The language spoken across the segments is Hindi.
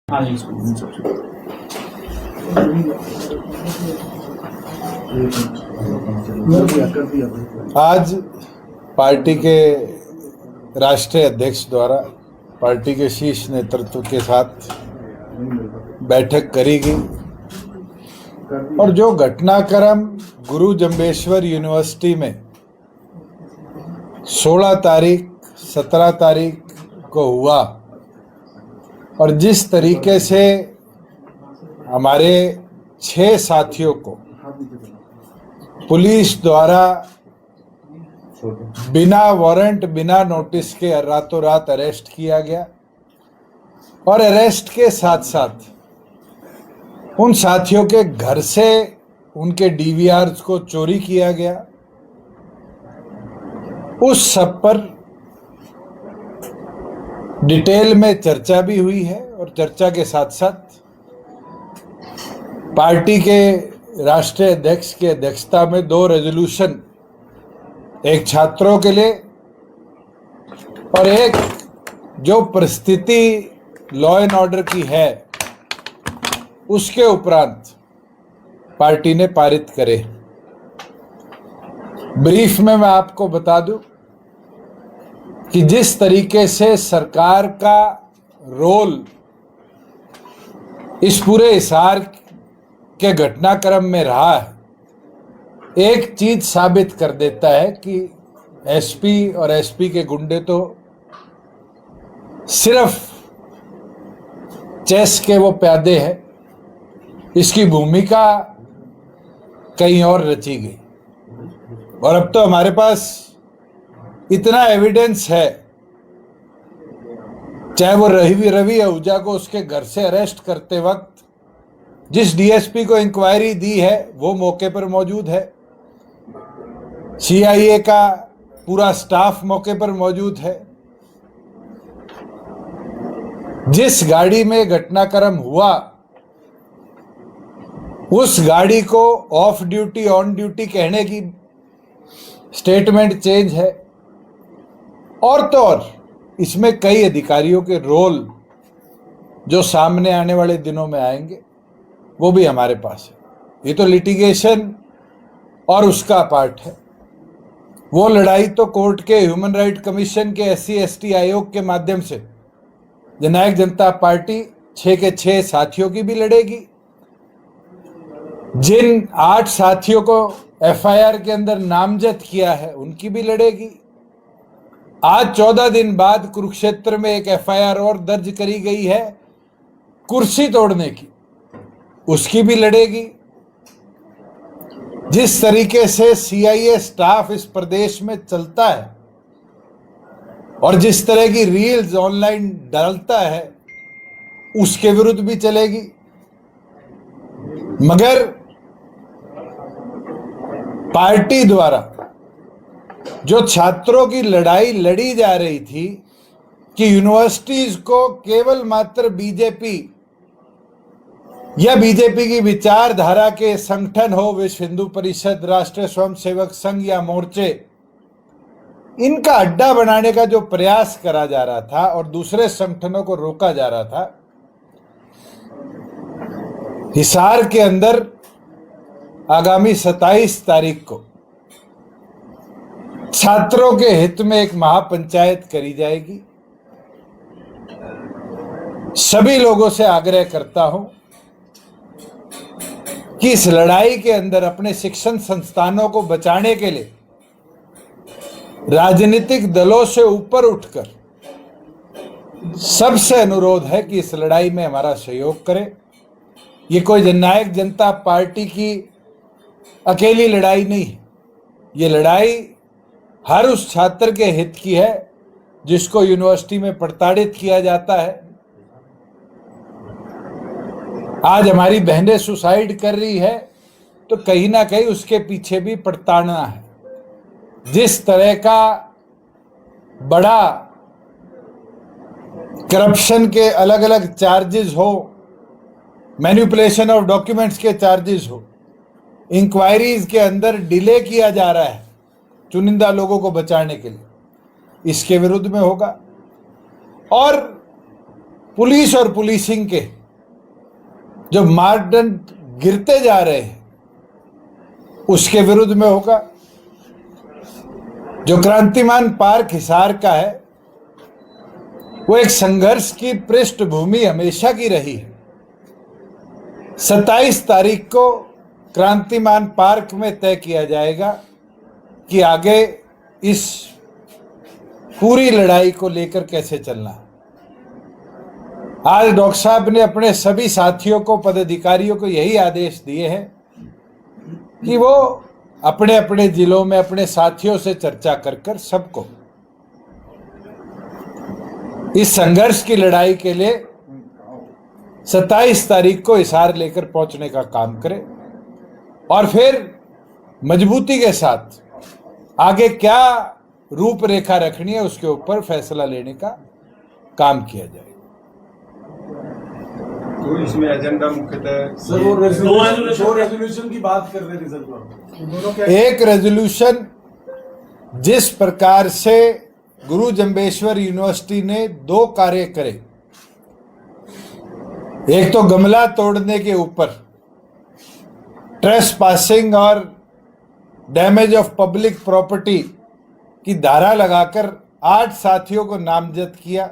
आज पार्टी के राष्ट्रीय अध्यक्ष द्वारा पार्टी के शीर्ष नेतृत्व के साथ बैठक करी गई और जो घटनाक्रम गुरु जम्बेश्वर यूनिवर्सिटी में 16 तारीख 17 तारीख को हुआ और जिस तरीके से हमारे 6 साथियों को पुलिस द्वारा बिना वारंट बिना नोटिस के रातों रात अरेस्ट किया गया और अरेस्ट के साथ साथ उन साथियों के घर से उनके डीवीआर्स को चोरी किया गया, उस सब पर डिटेल में चर्चा भी हुई है और चर्चा के साथ साथ पार्टी के राष्ट्रीय अध्यक्ष की अध्यक्षता में 2 रेजोल्यूशन, एक छात्रों के लिए और एक जो परिस्थिति लॉ एंड ऑर्डर की है उसके उपरांत पार्टी ने पारित करे। ब्रीफ में मैं आपको बता दूं कि जिस तरीके से सरकार का रोल इस पूरे हिसार के घटनाक्रम में रहा है, एक चीज साबित कर देता है कि एसपी और एसपी के गुंडे तो सिर्फ चेस के वो प्यादे हैं, इसकी भूमिका कहीं और रची गई। और अब तो हमारे पास इतना एविडेंस है, चाहे वो रवि आहूजा को उसके घर से अरेस्ट करते वक्त जिस डीएसपी को इंक्वायरी दी है वो मौके पर मौजूद है, सीआईए का पूरा स्टाफ मौके पर मौजूद है, जिस गाड़ी में घटनाक्रम हुआ उस गाड़ी को ऑफ ड्यूटी ऑन ड्यूटी कहने की स्टेटमेंट चेंज है। और तो और इसमें कई अधिकारियों के रोल जो सामने आने वाले दिनों में आएंगे वो भी हमारे पास है। ये तो लिटिगेशन और उसका पार्ट है। वो लड़ाई तो कोर्ट के ह्यूमन राइट कमीशन के SC/ST आयोग के माध्यम से जननायक जनता पार्टी 6 के 6 साथियों की भी लड़ेगी। जिन 8 साथियों को FIR के अंदर नामजद किया है उनकी भी लड़ेगी। आज 14 दिन बाद कुरुक्षेत्र में एक FIR और दर्ज करी गई है कुर्सी तोड़ने की, उसकी भी लड़ेगी। जिस तरीके से CIA स्टाफ इस प्रदेश में चलता है और जिस तरह की रील्स ऑनलाइन डालता है उसके विरुद्ध भी चलेगी। मगर पार्टी द्वारा जो छात्रों की लड़ाई लड़ी जा रही थी कि यूनिवर्सिटीज को केवल मात्र बीजेपी या बीजेपी की विचारधारा के संगठन हो, विश्व हिंदू परिषद, राष्ट्रीय स्वयंसेवक संघ या मोर्चे, इनका अड्डा बनाने का जो प्रयास करा जा रहा था और दूसरे संगठनों को रोका जा रहा था, हिसार के अंदर आगामी 27 तारीख को छात्रों के हित में एक महापंचायत करी जाएगी। सभी लोगों से आग्रह करता हूं कि इस लड़ाई के अंदर अपने शिक्षण संस्थानों को बचाने के लिए राजनीतिक दलों से ऊपर उठकर सबसे अनुरोध है कि इस लड़ाई में हमारा सहयोग करें। ये कोई जननायक जनता पार्टी की अकेली लड़ाई नहीं है, ये लड़ाई हर उस छात्र के हित की है जिसको यूनिवर्सिटी में प्रताड़ित किया जाता है। आज हमारी बहनें सुसाइड कर रही है तो कहीं ना कहीं उसके पीछे भी प्रताड़ना है। जिस तरह का बड़ा करप्शन के अलग अलग चार्जेस हो, मैनिपुलेशन ऑफ डॉक्यूमेंट्स के चार्जेस हो, इंक्वायरीज के अंदर डिले किया जा रहा है चुनिंदा लोगों को बचाने के लिए, इसके विरुद्ध में होगा। और पुलिस और पुलिसिंग के जो मानदंड गिरते जा रहे हैं उसके विरुद्ध में होगा। जो क्रांतिमान पार्क हिसार का है वो एक संघर्ष की पृष्ठभूमि हमेशा की रही है। 27 तारीख को क्रांतिमान पार्क में तय किया जाएगा कि आगे इस पूरी लड़ाई को लेकर कैसे चलना है। आज डॉक्टर साहब ने अपने सभी साथियों को, पदाधिकारियों को यही आदेश दिए हैं कि वो अपने अपने जिलों में अपने साथियों से चर्चा कर कर सबको इस संघर्ष की लड़ाई के लिए 27 तारीख को हिसार लेकर पहुंचने का काम करें और फिर मजबूती के साथ आगे क्या रूपरेखा रखनी है उसके ऊपर फैसला लेने का काम किया जाए। तो इसमें एजेंडा मुख्यतः सर वो रेजोल्यूशन की बात कर रहे थे सर। एक रेजोल्यूशन जिस प्रकार से गुरु जंबेश्वर यूनिवर्सिटी ने 2 कार्य करे, एक तो गमला तोड़ने के ऊपर ट्रेसपासिंग और डैमेज ऑफ पब्लिक प्रॉपर्टी की धारा लगाकर 8 साथियों को नामजद किया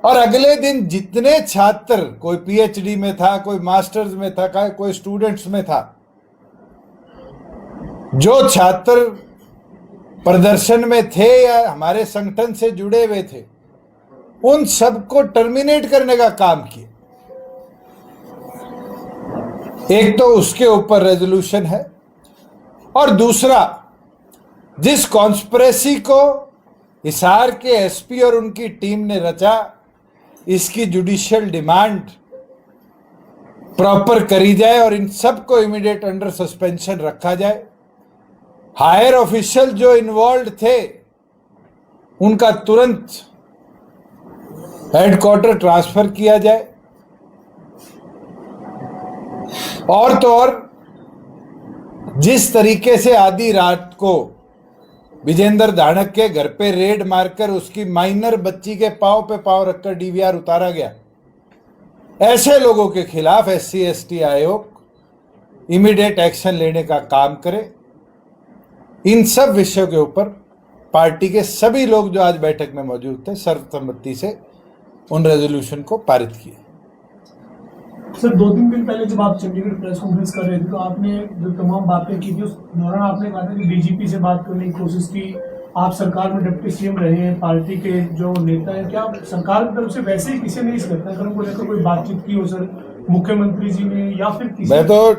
और अगले दिन जितने छात्र, कोई पीएचडी में था, कोई मास्टर्स में था, कोई स्टूडेंट्स में था, जो छात्र प्रदर्शन में थे या हमारे संगठन से जुड़े हुए थे, उन सबको टर्मिनेट करने का काम किया। एक तो उसके ऊपर रेजोल्यूशन है और दूसरा जिस कॉन्स्पिरेसी को हिसार के एसपी और उनकी टीम ने रचा, इसकी जुडिशियल डिमांड प्रॉपर करी जाए और इन सबको इमीडिएट अंडर सस्पेंशन रखा जाए। हायर ऑफिशियल जो इन्वॉल्व थे उनका तुरंत हेडक्वार्टर ट्रांसफर किया जाए और तो और जिस तरीके से आधी रात को विजेंद्र धानक के घर पे रेड मारकर उसकी माइनर बच्ची के पांव पे पांव रखकर डीवीआर उतारा गया, ऐसे लोगों के खिलाफ SC/ST आयोग इमीडिएट एक्शन लेने का काम करे। इन सब विषयों के ऊपर पार्टी के सभी लोग जो आज बैठक में मौजूद थे सर्वसम्मति से उन रेजोल्यूशन को पारित किया। सर 2-3 दिन पहले जब आप चंडीगढ़ प्रेस कॉन्फ्रेंस कर रहे थे तो आपने जो तमाम बातें की थी उस दौरान आपने कहा था कि डीजीपी से बात करने की कोशिश की। आप सरकार में डिप्टी सीएम रहे हैं, पार्टी के जो नेता हैं, क्या सरकार की तरफ से वैसे ही किसी ने इस घटनाक्रम को लेकर कोई बातचीत की हो सर, मुख्यमंत्री जी ने या फिर किसी? मैं तो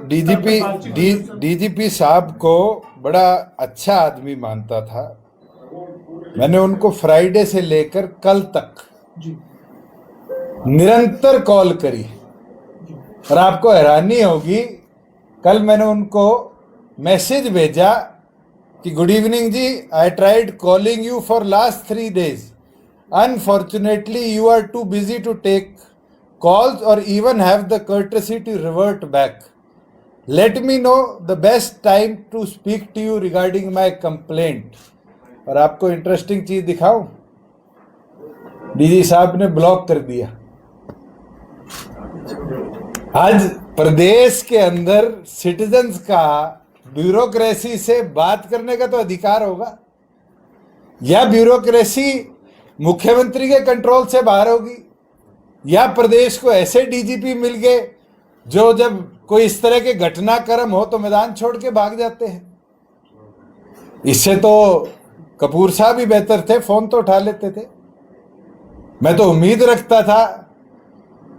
डीजीपी साहब को बड़ा अच्छा आदमी मानता था। मैंने उनको फ्राइडे से लेकर कल तक निरंतर कॉल करी और आपको हैरानी होगी, कल मैंने उनको मैसेज भेजा कि good evening ji, I tried calling you for last 3 days, unfortunately you are too busy to take calls or even have the courtesy to revert back. Let me know the best time to speak to you regarding my complaint. और आपको इंटरेस्टिंग चीज दिखाऊं, डीजी साहब ने ब्लॉक कर दिया। आज प्रदेश के अंदर सिटीजन्स का ब्यूरोक्रेसी से बात करने का तो अधिकार होगा, या ब्यूरोक्रेसी मुख्यमंत्री के कंट्रोल से बाहर होगी, या प्रदेश को ऐसे डीजीपी मिल गए जो जब कोई इस तरह के घटनाक्रम हो तो मैदान छोड़ के भाग जाते हैं। इससे तो कपूर साहब ही बेहतर थे, फोन तो उठा लेते थे। मैं तो उम्मीद रखता था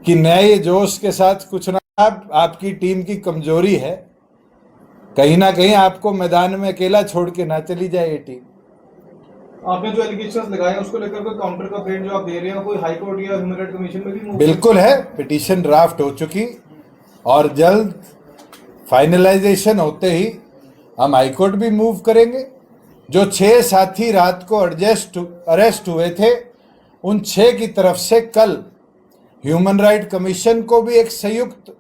कि नए जोश के साथ कुछ ना, आपकी टीम की कमजोरी है, कहीं ना कहीं आपको मैदान में अकेला छोड़ के ना चली जाए ये टीम। आपने जो एलिगेशंस लगाए हैं उसको लेकर कोई काउंटर का पेट जो आप दे रहे हैं, कोई हाई कोर्ट या ह्यूमन राइट कमीशन में भी? बिल्कुल है, पिटीशन ड्राफ्ट हो चुकी और जल्द फाइनलाइजेशन होते ही हम हाई कोर्ट भी मूव करेंगे। जो 6 साथी रात को अरेस्ट हुए थे, उन 6 की तरफ से कल ह्यूमन राइट कमीशन को भी एक संयुक्त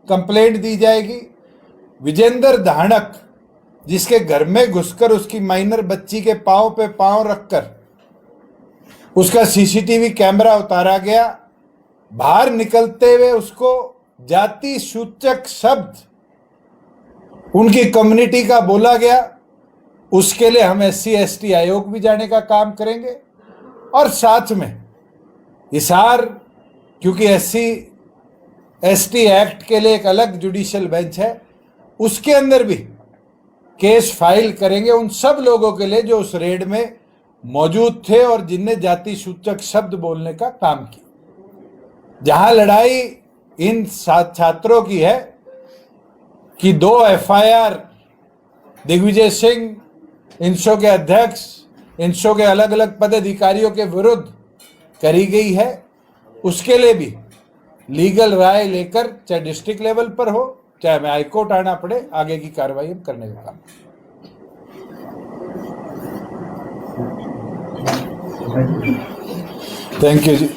कंप्लेंट दी जाएगी। विजेंद्र धानक, जिसके घर में घुसकर उसकी माइनर बच्ची के पांव पे पांव रखकर उसका सीसीटीवी कैमरा उतारा गया, बाहर निकलते हुए उसको जाति सूचक शब्द उनकी कम्युनिटी का बोला गया, उसके लिए हम SC/ST आयोग भी जाने का काम करेंगे। और साथ में हिसार, क्योंकि SC/ST एक्ट के लिए एक अलग जुडिशियल बेंच है, उसके अंदर भी केस फाइल करेंगे उन सब लोगों के लिए जो उस रेड में मौजूद थे और जिनने जाति सूचक शब्द बोलने का काम किया। जहां लड़ाई इन छात्रों की है कि 2 FIR दिग्विजय सिंह, इंशो के अध्यक्ष, इंशो के अलग अलग पदाधिकारियों के विरुद्ध करी गई है, उसके लिए भी लीगल राय लेकर, चाहे डिस्ट्रिक्ट लेवल पर हो चाहे हमें हाईकोर्ट आना पड़े, आगे की कार्रवाई हम करने का काम। Thank you ji.